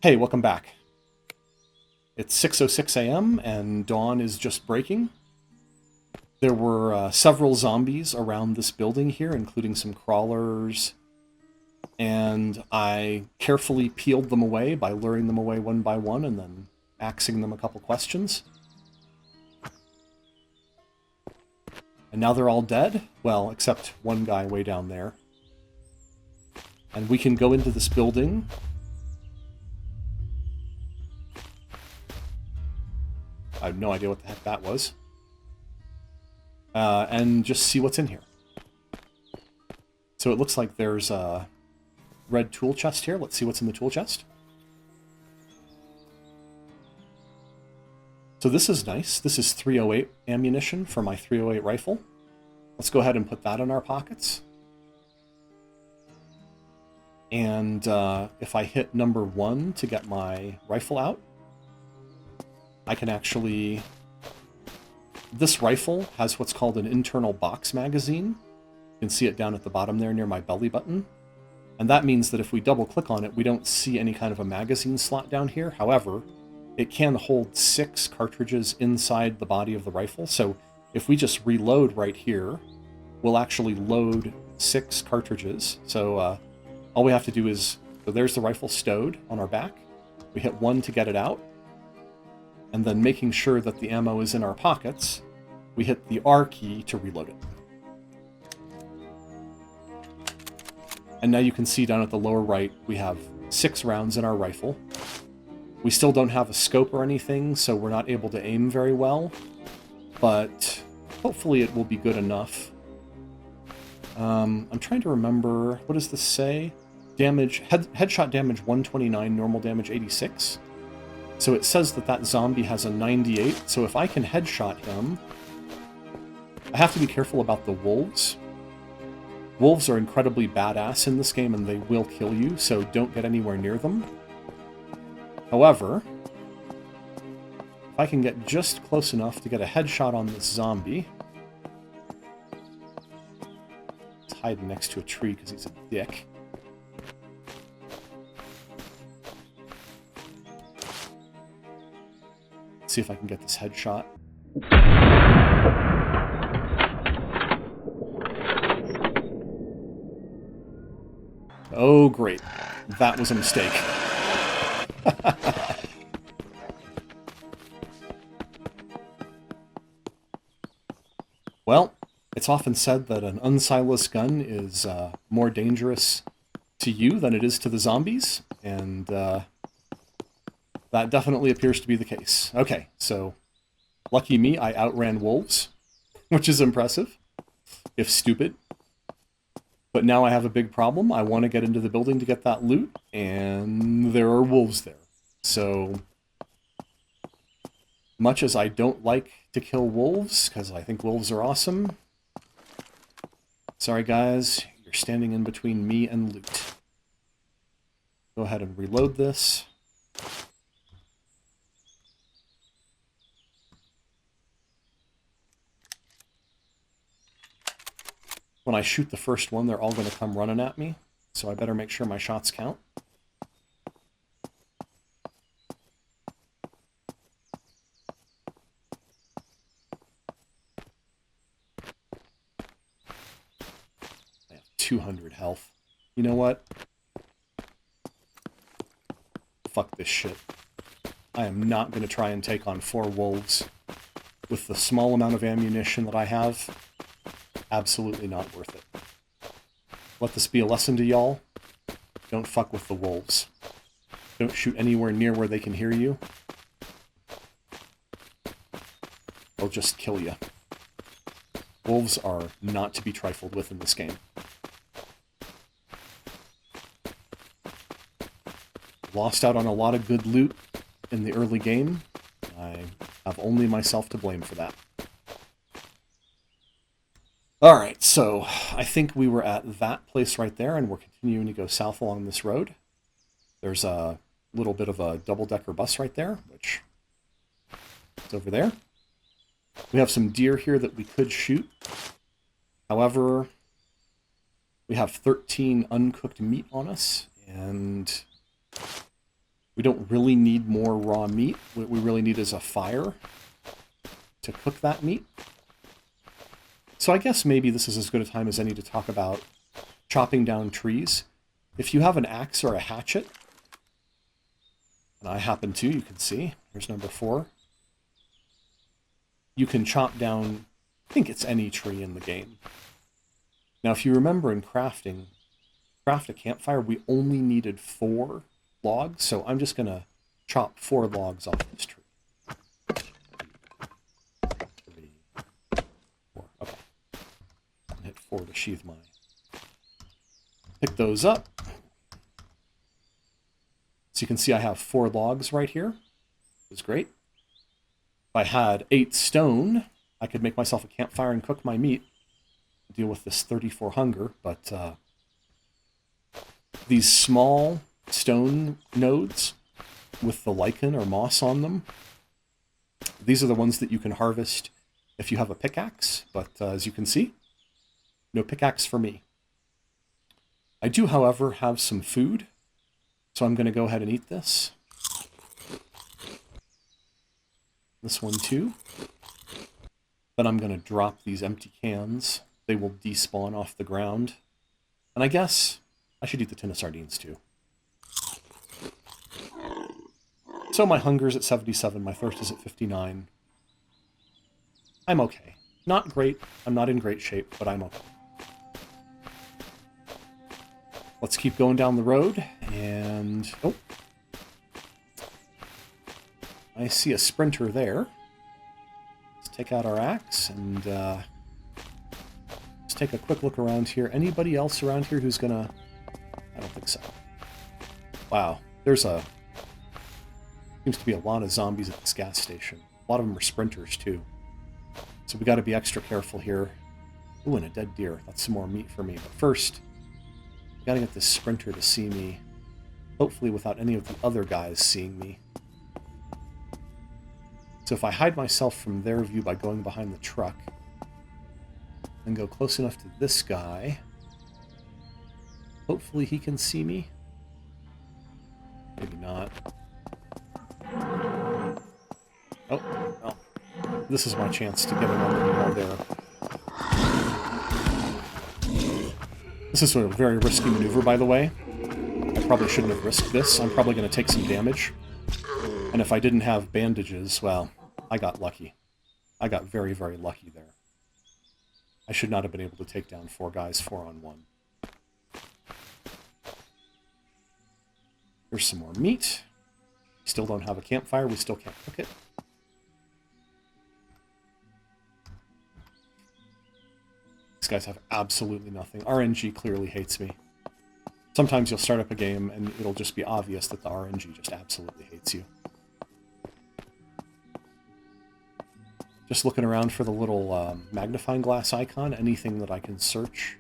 Hey, welcome back. It's 6:06 a.m. and dawn is just breaking. There were several zombies around this building here, including some crawlers, and I carefully peeled them away by luring them away one by one and then asking them a couple questions. And now they're all dead. Well, except one guy way down there. And we can go into this building. I have no idea what the heck that was. And just see what's in here. So it looks like there's a red tool chest here. Let's see what's in the tool chest. So this is nice. This is 308 ammunition for my 308 rifle. Let's go ahead and put that in our pockets. And if I hit number 1 to get my rifle out, I can actually... This rifle has what's called an internal box magazine. You can see it down at the bottom there near my belly button. And that means that if we double click on it, we don't see any kind of a magazine slot down here. However, it can hold 6 cartridges inside the body of the rifle. So if we just reload right here, we'll actually load 6 cartridges. So all we have to do is, so there's the rifle stowed on our back. We hit 1 to get it out. And then making sure that the ammo is in our pockets, we hit the R key to reload it. And now you can see down at the lower right, we have 6 rounds in our rifle. We still don't have a scope or anything, so we're not able to aim very well. But hopefully it will be good enough. I'm trying to remember, what does this say? Damage, headshot damage 129, normal damage 86. So it says that that zombie has a 98, so if I can headshot him... I have to be careful about the wolves. Wolves are incredibly badass in this game and they will kill you, so don't get anywhere near them. However, if I can get just close enough to get a headshot on this zombie... He's hiding next to a tree because he's a dick. See if I can get this headshot. Oh, great. That was a mistake. Well, it's often said that an unsilenced gun is more dangerous to you than it is to the zombies, and that definitely appears to be the case. Okay, so lucky me, I outran wolves, which is impressive, if stupid. But now I have a big problem. I want to get into the building to get that loot, and there are wolves there. So, much as I don't like to kill wolves, because I think wolves are awesome, sorry guys, you're standing in between me and loot. Go ahead and reload this. When I shoot the first one, they're all going to come running at me, so I better make sure my shots count. I have 200 health. You know what? Fuck this shit. I am not going to try and take on 4 wolves with the small amount of ammunition that I have. Absolutely not worth it. Let this be a lesson to y'all. Don't fuck with the wolves. Don't shoot anywhere near where they can hear you. They'll just kill you. Wolves are not to be trifled with in this game. Lost out on a lot of good loot in the early game. I have only myself to blame for that. Alright, so I think we were at that place right there, and we're continuing to go south along this road. There's a little bit of a double-decker bus right there, which is over there. We have some deer here that we could shoot. However, we have 13 uncooked meat on us, and We don't really need more raw meat. What we really need is a fire to cook that meat. So I guess maybe this is as good a time as any to talk about chopping down trees. If you have an axe or a hatchet, and I happen to, you can see, here's number 4. You can chop down, I think it's any tree in the game. Now, if you remember in crafting, craft a campfire, we only needed 4 logs, so I'm just going to chop 4 logs off this tree. 3, 4, okay. And hit 4 to sheathe my... Pick those up. So you can see I have 4 logs right here. It was great. If I had 8 stone, I could make myself a campfire and cook my meat. Deal with this 34 hunger, but these small stone nodes with the lichen or moss on them, these are the ones that you can harvest if you have a pickaxe, but as you can see, no pickaxe for me. I do, however, have some food, so I'm going to go ahead and eat this. This one too. Then I'm going to drop these empty cans. They will despawn off the ground. And I guess I should eat the tin of sardines too. So my hunger's at 77, my thirst is at 59. I'm okay. Not great, I'm not in great shape, but I'm okay. Let's keep going down the road, and... oh. I see a sprinter there. Let's take out our axe, and let's take a quick look around here. Anybody else around here who's gonna... I don't think so. Wow, there's a... seems to be a lot of zombies at this gas station. A lot of them are sprinters, too. So we gotta be extra careful here. Ooh, and a dead deer. That's some more meat for me. But first, we gotta get this sprinter to see me. Hopefully without any of the other guys seeing me. So if I hide myself from their view by going behind the truck, and go close enough to this guy, hopefully he can see me. Maybe not. Oh, well. This is my chance to get him on the wall there. This is a very risky maneuver, by the way. I probably shouldn't have risked this. I'm probably going to take some damage. And if I didn't have bandages, well, I got lucky. I got very, very lucky there. I should not have been able to take down 4 guys 4-on-1. Here's some more meat. Still don't have a campfire. We still can't cook it. These guys have absolutely nothing. RNG clearly hates me. Sometimes you'll start up a game and it'll just be obvious that the RNG just absolutely hates you. Just looking around for the little magnifying glass icon, anything that I can search.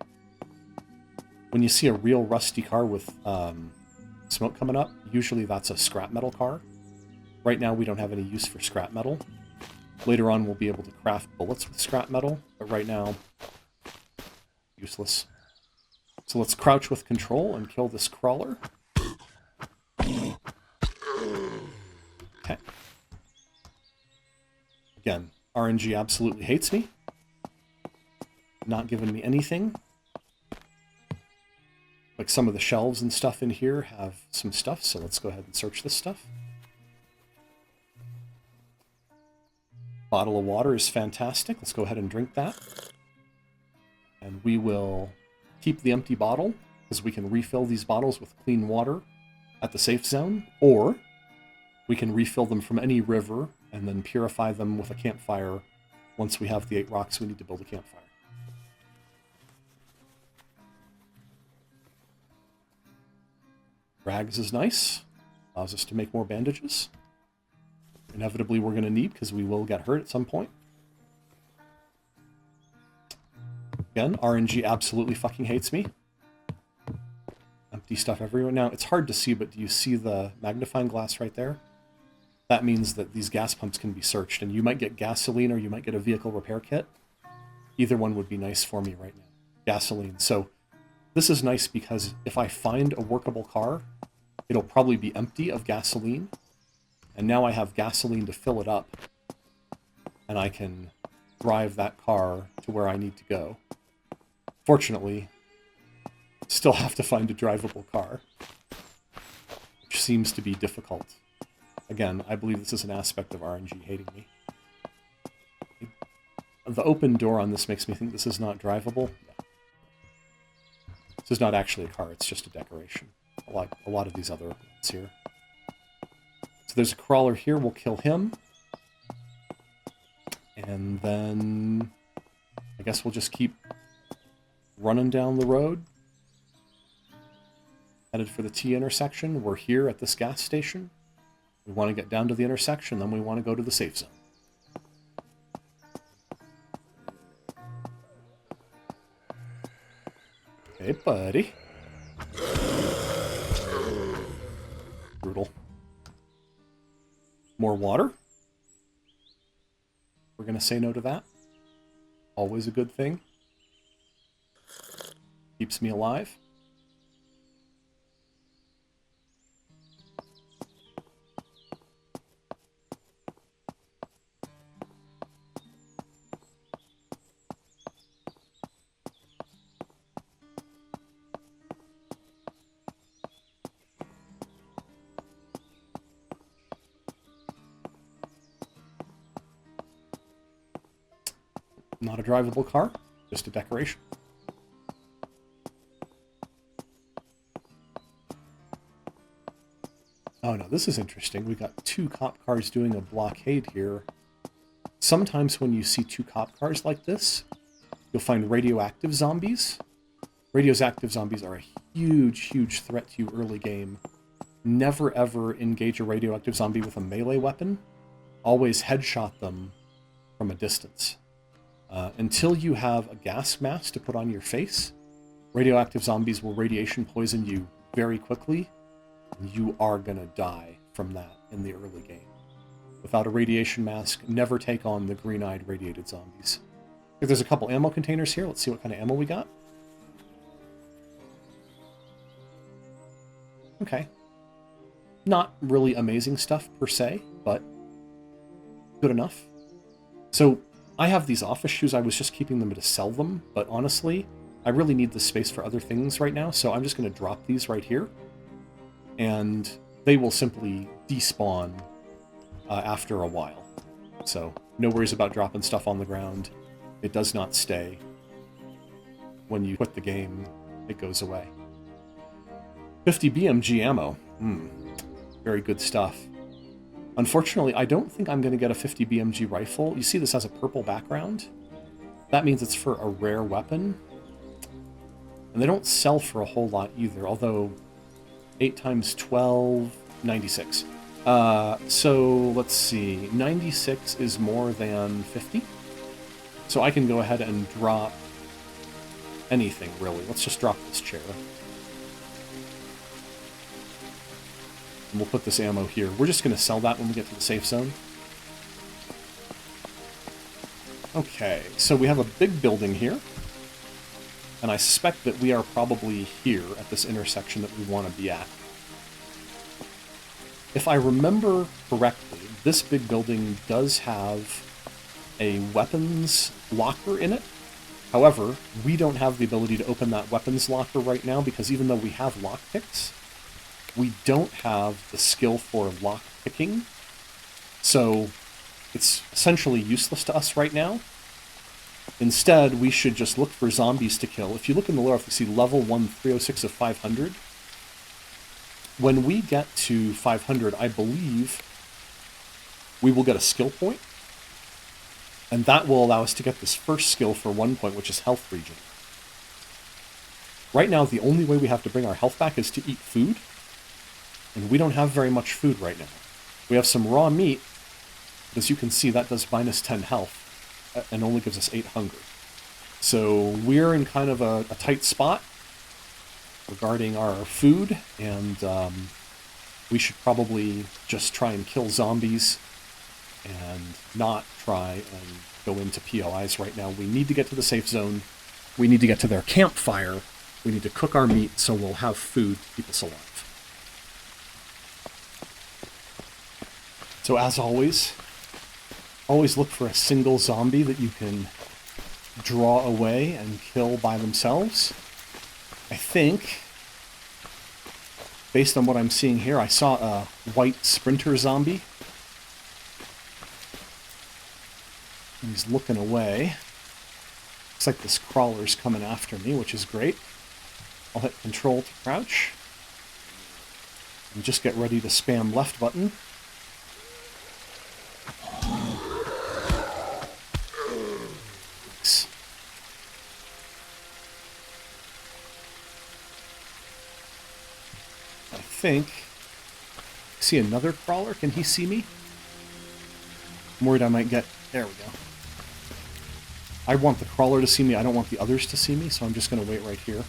When you see a real rusty car with smoke coming up, usually that's a scrap metal car. Right now we don't have any use for scrap metal. Later on we'll be able to craft bullets with scrap metal, but right now, useless. So let's crouch with control and kill this crawler. Okay. Again, RNG absolutely hates me. Not giving me anything. Like some of the shelves and stuff in here have some stuff, so let's go ahead and search this stuff. Bottle of water is fantastic. Let's go ahead and drink that. And we will keep the empty bottle, because we can refill these bottles with clean water at the safe zone, or we can refill them from any river and then purify them with a campfire once we have the 8 rocks we need to build a campfire. Rags is nice. Allows us to make more bandages. Inevitably we're going to need, because we will get hurt at some point. Again, RNG absolutely fucking hates me. Empty stuff everywhere. Now, it's hard to see, but do you see the magnifying glass right there? That means that these gas pumps can be searched, and you might get gasoline or you might get a vehicle repair kit. Either one would be nice for me right now. Gasoline. So this is nice because if I find a workable car, it'll probably be empty of gasoline. And now I have gasoline to fill it up. And I can drive that car to where I need to go. Fortunately, still have to find a drivable car, which seems to be difficult. Again, I believe this is an aspect of RNG hating me. The open door on this makes me think this is not drivable. Yeah. This is not actually a car, it's just a decoration. A lot of these other ones here. So there's a crawler here, we'll kill him. And then I guess we'll just keep running down the road. Headed for the T intersection. We're here at this gas station. We want to get down to the intersection, then we want to go to the safe zone. Hey, buddy. Brutal. More water? We're going to say no to that. Always a good thing. Keeps me alive. Not a drivable car, just a decoration. Oh no, this is interesting. We got 2 cop cars doing a blockade here. Sometimes when you see 2 cop cars like this, you'll find radioactive zombies. Radioactive zombies are a huge, huge threat to you early game. Never ever engage a radioactive zombie with a melee weapon. Always headshot them from a distance. Until you have a gas mask to put on your face, radioactive zombies will radiation poison you very quickly, and you are going to die from that in the early game. Without a radiation mask, never take on the green-eyed radiated zombies. If there's a couple ammo containers here, let's see what kind of ammo we got. Okay. Not really amazing stuff per se, but good enough. So I have these office shoes. I was just keeping them to sell them, but honestly, I really need the space for other things right now, so I'm just going to drop these right here, and they will simply despawn after a while. So no worries about dropping stuff on the ground. It does not stay. When you quit the game, it goes away. 50 BMG ammo. Very good stuff. Unfortunately, I don't think I'm going to get a 50 BMG rifle. You see this has a purple background? That means it's for a rare weapon. And they don't sell for a whole lot either, although 8 times 12, 96. So let's see, 96 is more than 50. So I can go ahead and drop anything, really. Let's just drop this chair. And we'll put this ammo here. We're just going to sell that when we get to the safe zone. Okay, so we have a big building here. And I suspect that we are probably here at this intersection that we want to be at. If I remember correctly, this big building does have a weapons locker in it. However, we don't have the ability to open that weapons locker right now because even though we have lockpicks, we don't have the skill for lockpicking. So it's essentially useless to us right now. Instead, we should just look for zombies to kill. If you look in the lore, if you see level 1 306 of 500, when we get to 500, I believe we will get a skill point, and that will allow us to get this first skill for 1 point, which is health regen. Right now, the only way we have to bring our health back is to eat food, and we don't have very much food right now. We have some raw meat, but as you can see, that does minus 10 health, and only gives us 8 hunger. So we're in kind of a tight spot regarding our food, and we should probably just try and kill zombies and not try and go into POIs right now. We need to get to the safe zone. We need to get to their campfire. We need to cook our meat so we'll have food to keep us alive. So as always look for a single zombie that you can draw away and kill by themselves. I think, based on what I'm seeing here, I saw a white sprinter zombie. And he's looking away. Looks like this crawler's coming after me, which is great. I'll hit Control to crouch. And just get ready to spam left button. Nice. I think... See another crawler? Can he see me? I'm worried I might get... There we go. I want the crawler to see me. I don't want the others to see me, so I'm just going to wait right here.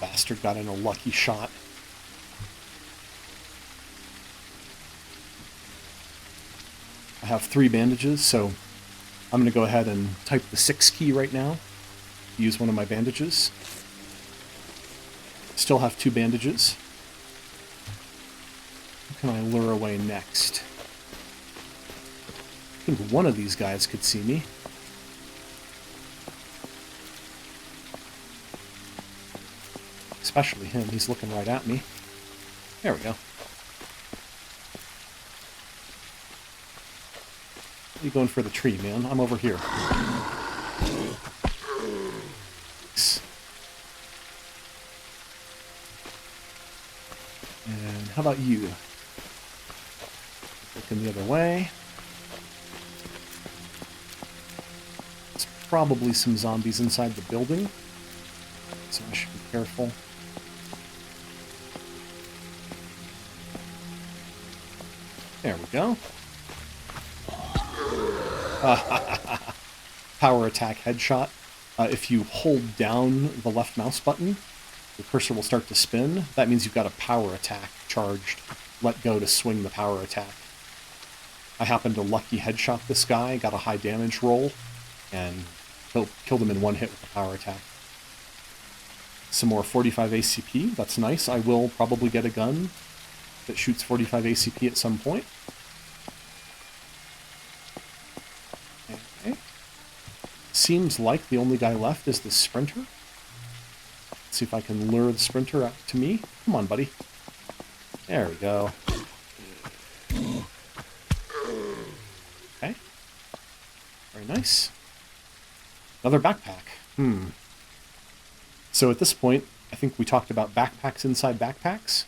Bastard got in a lucky shot. I have 3 bandages, so I'm going to go ahead and type the 6 key right now. Use one of my bandages. Still have 2 bandages. Who can I lure away next? I think one of these guys could see me. Especially him. He's looking right at me. There we go. You going for the tree, man? I'm over here. And how about you? Looking the other way. There's probably some zombies inside the building, so I should be careful. There we go. Power attack headshot. If you hold down the left mouse button, the cursor will start to spin. That means you've got a power attack charged. Let go to swing the power attack. I happened to lucky headshot this guy, got a high damage roll, and killed him in one hit with the power attack. Some more 45 ACP. That's nice. I will probably get a gun that shoots 45 ACP at some point. Okay. Seems like the only guy left is the sprinter. Let's see if I can lure the sprinter out to me. Come on, buddy. There we go. Okay. Very nice. Another backpack. So at this point, I think we talked about backpacks inside backpacks.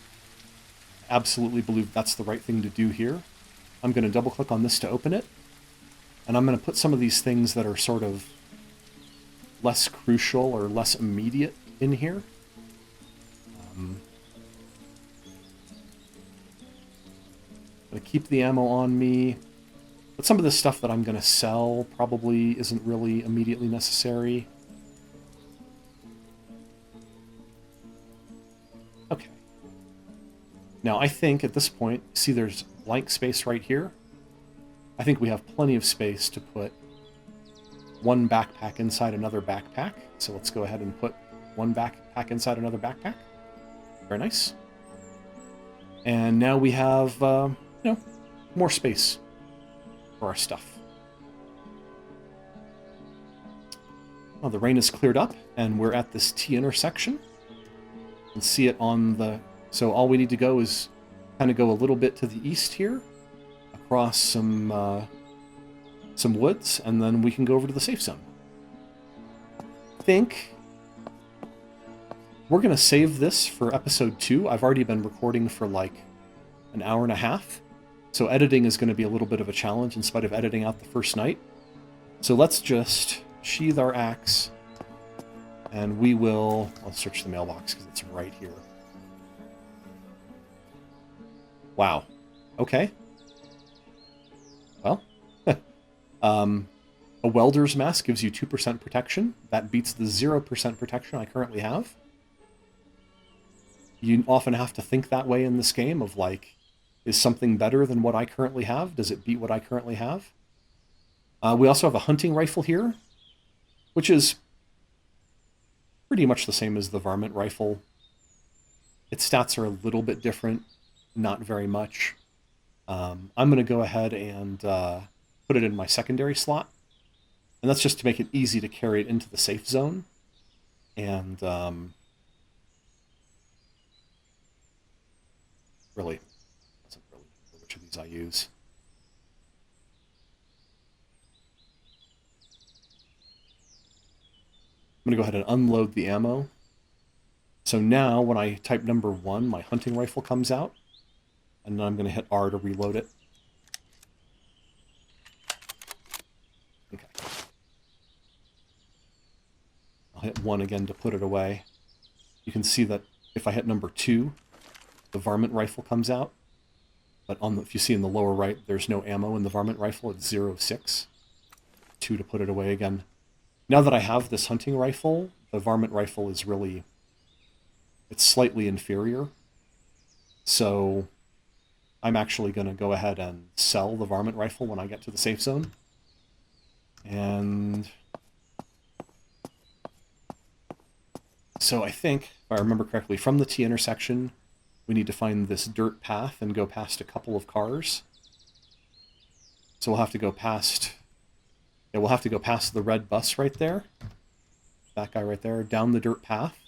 Absolutely believe that's the right thing to do here. I'm going to double click on this to open it. And I'm going to put some of these things that are sort of less crucial or less immediate in here. I'm going to keep the ammo on me. But some of this stuff that I'm going to sell probably isn't really immediately necessary. Okay. Now I think at this point, see there's blank space right here? I think we have plenty of space to put one backpack inside another backpack. So let's go ahead and put one backpack inside another backpack. Very nice. And now we have, more space for our stuff. Well, the rain is cleared up, and we're at this T intersection. You can see it on the... So all we need to go is kind of go a little bit to the east here, across some woods, and then we can go over to the safe zone. I think we're going to save this for episode 2. I've already been recording for like an hour and a half, so editing is going to be a little bit of a challenge in spite of editing out the first night. So let's just sheathe our axe, and we will... Let's search the mailbox because it's right here. Wow. Okay. Well, a welder's mask gives you 2% protection. That beats the 0% protection I currently have. You often have to think that way in this game of like, is something better than what I currently have? Does it beat what I currently have? We also have a hunting rifle here, which is pretty much the same as the varmint rifle. Its stats are a little bit different, not very much. I'm going to go ahead and put it in my secondary slot. And that's just to make it easy to carry it into the safe zone. And really, doesn't really matter which of these I use. I'm going to go ahead and unload the ammo. So now when I type number 1, my hunting rifle comes out. And then I'm going to hit R to reload it. Okay. I'll hit 1 again to put it away. You can see that if I hit number 2, the varmint rifle comes out. But if you see in the lower right, there's no ammo in the varmint rifle. It's 0.6. 2 to put it away again. Now that I have this hunting rifle, the varmint rifle is really... it's slightly inferior. So I'm actually going to go ahead and sell the varmint rifle when I get to the safe zone. And so I think, if I remember correctly, from the T intersection, we need to find this dirt path and go past a couple of cars. So we'll have to go past... yeah, we'll have to go past the red bus right there. That guy right there, down the dirt path.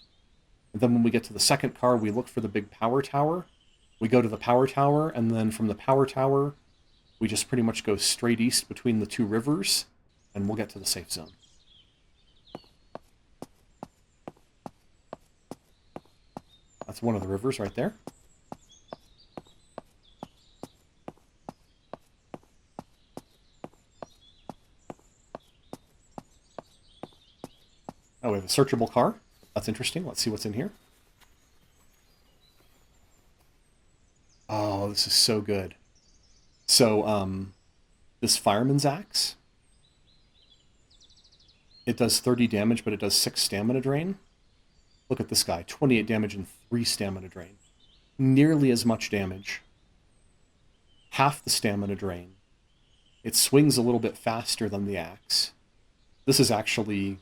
And then when we get to the second car, we look for the big power tower. We go to the power tower, and then from the power tower, we just pretty much go straight east between the two rivers, and we'll get to the safe zone. That's one of the rivers right there. Oh, we have a searchable car. That's interesting. Let's see what's in here. Oh, this is so good. So, this fireman's axe, it does 30 damage, but it does 6 stamina drain. Look at this guy, 28 damage and 3 stamina drain. Nearly as much damage. Half the stamina drain. It swings a little bit faster than the axe. This is actually,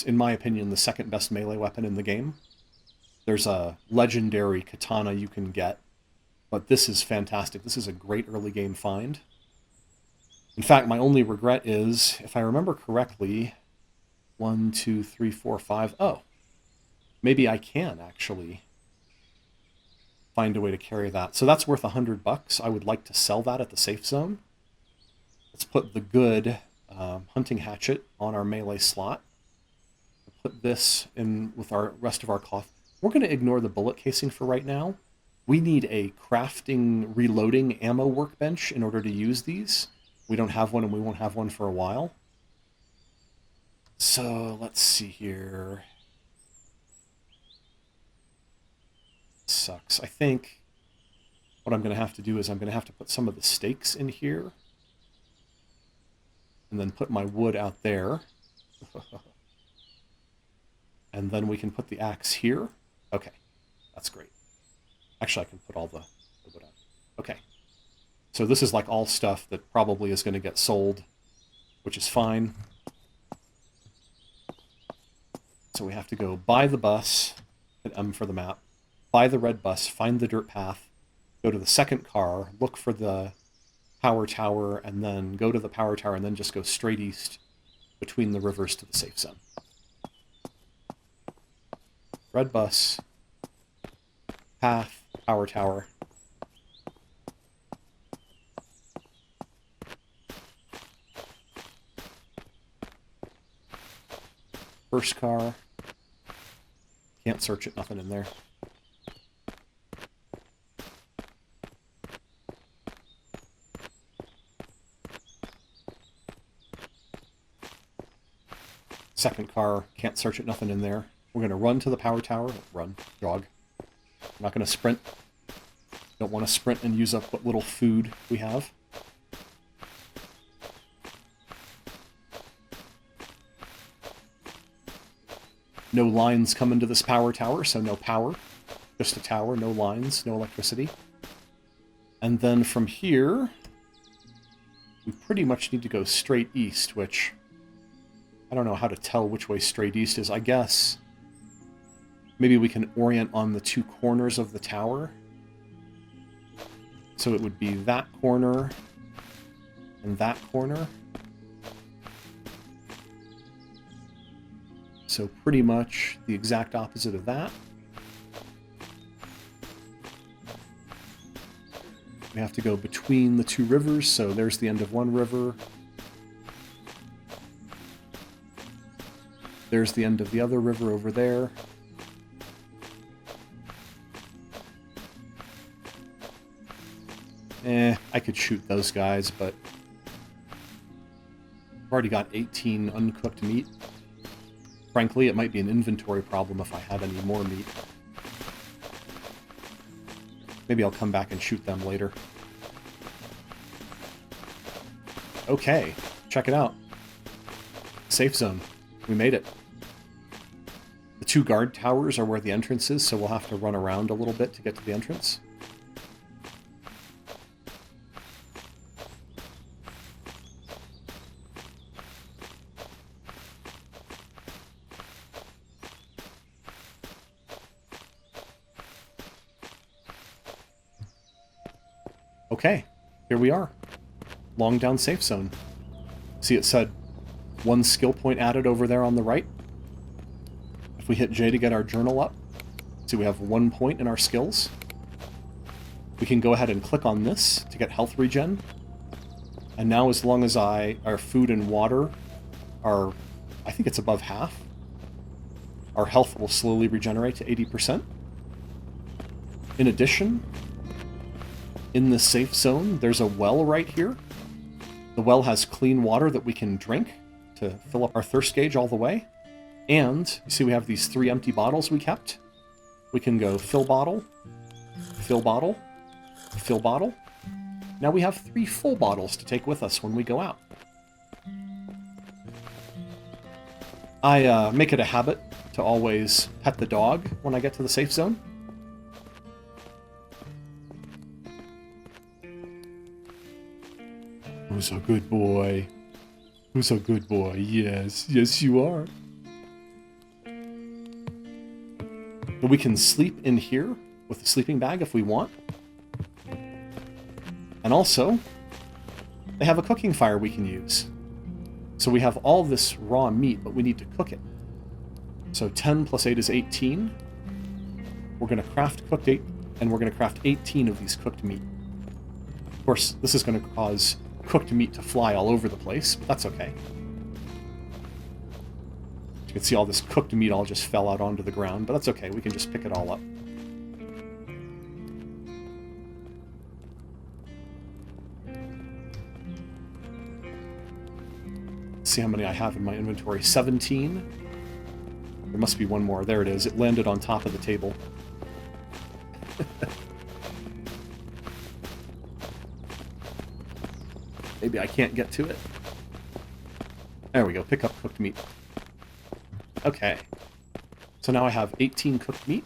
in my opinion, the second best melee weapon in the game. There's a legendary katana you can get, but this is fantastic. This is a great early game find. In fact, my only regret is, if I remember correctly, 1, 2, 3, 4, 5... oh, maybe I can actually find a way to carry that. So that's worth $100. I would like to sell that at the safe zone. Let's put the good hunting hatchet on our melee slot. Put this in with our rest of our cloth. We're going to ignore the bullet casing for right now. We need a crafting, reloading ammo workbench in order to use these. We don't have one, and we won't have one for a while. So let's see here. Sucks. I think what I'm going to have to do is I'm going to have to put some of the stakes in here. And then put my wood out there. And then we can put the axe here. Okay, that's great. Actually, I can put all the wood out. Okay. So this is like all stuff that probably is going to get sold, which is fine. So we have to go buy the bus, hit M for the map, buy the red bus, find the dirt path, go to the second car, look for the power tower, and then go to the power tower, and then just go straight east between the rivers to the safe zone. Red bus, path, power tower. First car. Can't search it, nothing in there. Second car, can't search it, nothing in there. We're going to run to the power tower. Run, jog. I'm not going to sprint. Don't want to sprint and use up what little food we have. No lines come into this power tower, so no power. Just a tower, no lines, no electricity. And then from here, we pretty much need to go straight east, which I don't know how to tell which way straight east is. I guess Maybe we can orient on the two corners of the tower. So it would be that corner and that corner. So pretty much the exact opposite of that. We have to go between the two rivers, so there's the end of one river. There's the end of the other river over there. I could shoot those guys, but I've already got 18 uncooked meat. Frankly, it might be an inventory problem if I had any more meat. Maybe I'll come back and shoot them later. Okay, check it out. Safe zone. We made it. The two guard towers are where the entrance is, so we'll have to run around a little bit to get to the entrance. Okay, here we are. Long down safe zone. See, it said 1 skill point added over there on the right. If we hit J to get our journal up, see we have 1 point in our skills. We can go ahead and click on this to get health regen. And now as long as our food and water are, I think it's above half, our health will slowly regenerate to 80%. In addition, in the safe zone, there's a well right here. The well has clean water that we can drink to fill up our thirst gauge all the way. And, you see we have these 3 empty bottles we kept. We can go fill bottle, fill bottle, fill bottle. Now we have 3 full bottles to take with us when we go out. I make it a habit to always pet the dog when I get to the safe zone. Who's a good boy? Who's a good boy? Yes, yes you are. But we can sleep in here with the sleeping bag if we want. And also, they have a cooking fire we can use. So we have all this raw meat, but we need to cook it. So 10 plus 8 is 18. We're going to craft cooked 8, and we're going to craft 18 of these cooked meat. Of course, this is going to cause cooked meat to fly all over the place, but that's okay. You can see all this cooked meat all just fell out onto the ground, but that's okay. We can just pick it all up. Let's see how many I have in my inventory. 17. There must be one more. There it is. It landed on top of the table. Maybe I can't get to it. There we go. Pick up cooked meat. Okay. So now I have 18 cooked meat.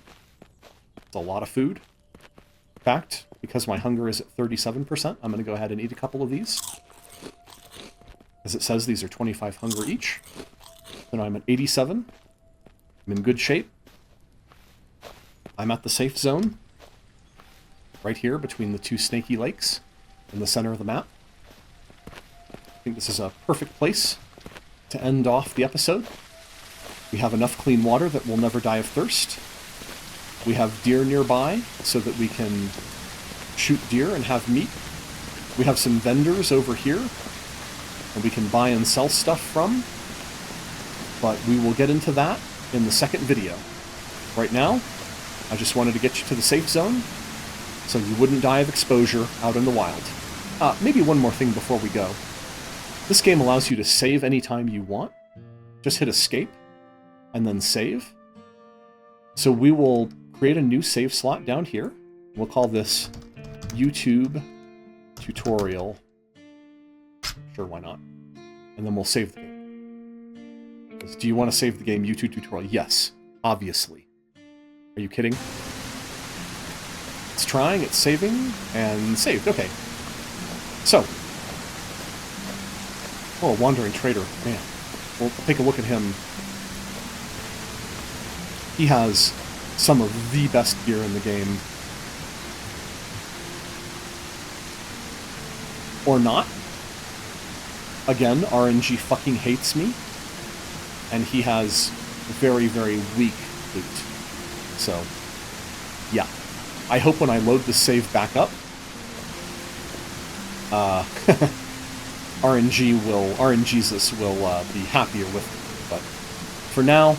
It's a lot of food. In fact, because my hunger is at 37%, I'm going to go ahead and eat a couple of these. As it says, these are 25 hunger each. So now I'm at 87. I'm in good shape. I'm at the safe zone. Right here between the 2 snaky lakes in the center of the map. I think this is a perfect place to end off the episode. We have enough clean water that we'll never die of thirst. We have deer nearby so that we can shoot deer and have meat. We have some vendors over here that we can buy and sell stuff from. But we will get into that in the second video. Right now, I just wanted to get you to the safe zone so you wouldn't die of exposure out in the wild. Maybe one more thing before we go. This game allows you to save anytime you want. Just hit escape and then save. So we will create a new save slot down here. We'll call this YouTube tutorial. Sure, why not? And then we'll save the game. Do you want to save the game YouTube tutorial? Yes, obviously. Are you kidding? It's trying, it's saving, and saved. Okay. So. Oh, a wandering trader. Man. We'll take a look at him. He has some of the best gear in the game. Or not. Again, RNG fucking hates me. And he has very, very weak loot. So, yeah. I hope when I load the save back up, RNGesus will be happier with it. But for now,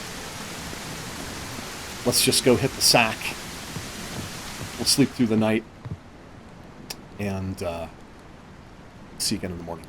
let's just go hit the sack. We'll sleep through the night. And see you again in the morning.